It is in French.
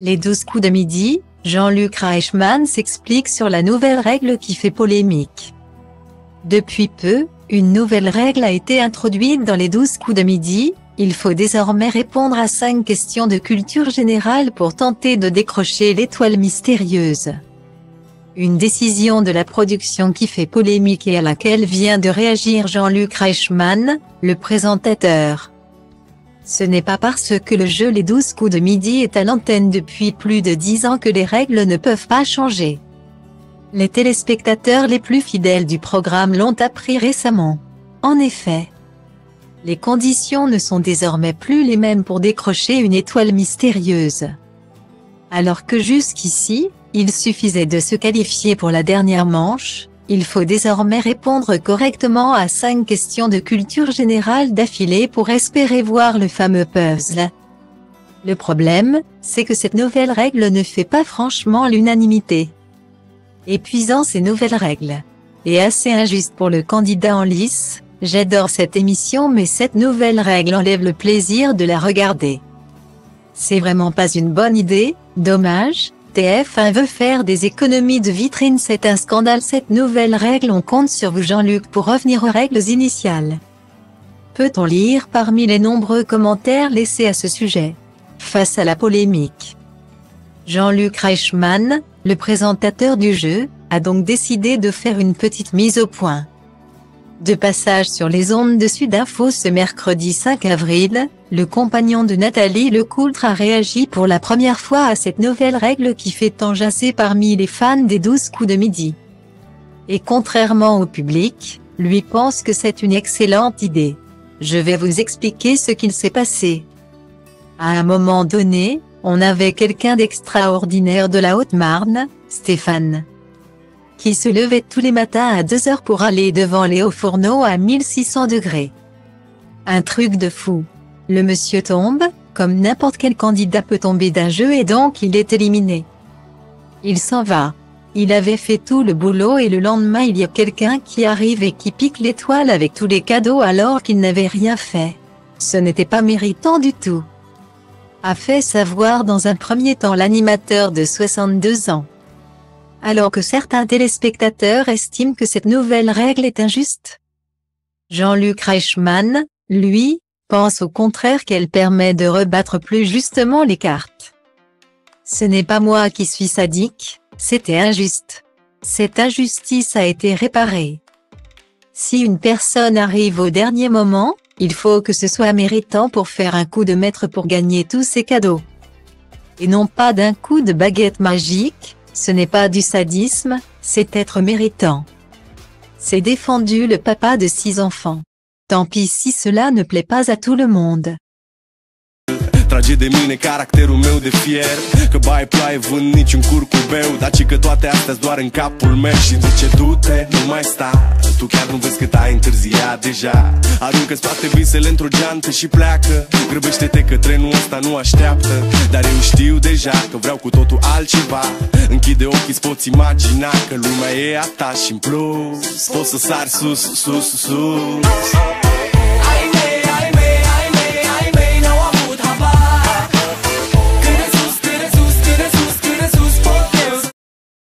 Les 12 coups de midi, Jean-Luc Reichmann s'explique sur la nouvelle règle qui fait polémique. Depuis peu, une nouvelle règle a été introduite dans les 12 coups de midi, il faut désormais répondre à 5 questions de culture générale pour tenter de décrocher l'étoile mystérieuse. Une décision de la production qui fait polémique et à laquelle vient de réagir Jean-Luc Reichmann, le présentateur. Ce n'est pas parce que le jeu Les 12 coups de midi est à l'antenne depuis plus de 10 ans que les règles ne peuvent pas changer. Les téléspectateurs les plus fidèles du programme l'ont appris récemment. En effet, les conditions ne sont désormais plus les mêmes pour décrocher une étoile mystérieuse. Alors que jusqu'ici, il suffisait de se qualifier pour la dernière manche, il faut désormais répondre correctement à 5 questions de culture générale d'affilée pour espérer voir le fameux puzzle. Le problème, c'est que cette nouvelle règle ne fait pas franchement l'unanimité. Épuisant ces nouvelles règles. Et assez injuste pour le candidat en lice, j'adore cette émission mais cette nouvelle règle enlève le plaisir de la regarder. C'est vraiment pas une bonne idée, dommage. TF1 veut faire des économies de vitrine, c'est un scandale cette nouvelle règle, on compte sur vous Jean-Luc pour revenir aux règles initiales. Peut-on lire parmi les nombreux commentaires laissés à ce sujet? Face à la polémique, Jean-Luc Reichmann, le présentateur du jeu, a donc décidé de faire une petite mise au point. De passage sur les ondes de Sud Info ce mercredi 5 avril, le compagnon de Nathalie Lecoultre a réagi pour la première fois à cette nouvelle règle qui fait tant jaser parmi les fans des 12 coups de midi. Et contrairement au public, lui pense que c'est une excellente idée. Je vais vous expliquer ce qu'il s'est passé. À un moment donné, on avait quelqu'un d'extraordinaire de la Haute-Marne, Stéphane, qui se levait tous les matins à 2 heures pour aller devant les hauts fourneaux à 1600 degrés. Un truc de fou. Le monsieur tombe, comme n'importe quel candidat peut tomber d'un jeu et donc il est éliminé. Il s'en va. Il avait fait tout le boulot et le lendemain il y a quelqu'un qui arrive et qui pique l'étoile avec tous les cadeaux alors qu'il n'avait rien fait. Ce n'était pas méritant du tout, a fait savoir dans un premier temps l'animateur de 62 ans. Alors que certains téléspectateurs estiment que cette nouvelle règle est injuste, Jean-Luc Reichmann, lui, pense au contraire qu'elle permet de rebattre plus justement les cartes. Ce n'est pas moi qui suis sadique, c'était injuste. Cette injustice a été réparée. Si une personne arrive au dernier moment, il faut que ce soit méritant pour faire un coup de maître pour gagner tous ces cadeaux. Et non pas d'un coup de baguette magique. Ce n'est pas du sadisme, c'est être méritant. C'est défendu le papa de 6 enfants. Tant pis si cela ne plaît pas à tout le monde. Trage de mine caracterul meu de fier Că bai ploaie vând niciun curcubeu Dar ci că toate astea-s doar în capul meu Și zice du-te, nu mai sta Tu chiar nu vezi cât ai întârziat deja Aruncă-ți toate visele într-o geantă și pleacă Grăbește-te că trenul ăsta nu așteaptă Dar eu știu deja că vreau cu totul altceva Închide ochii, îți poți imagina Că lumea e a ta și în plus Poți să sari sus, sus, sus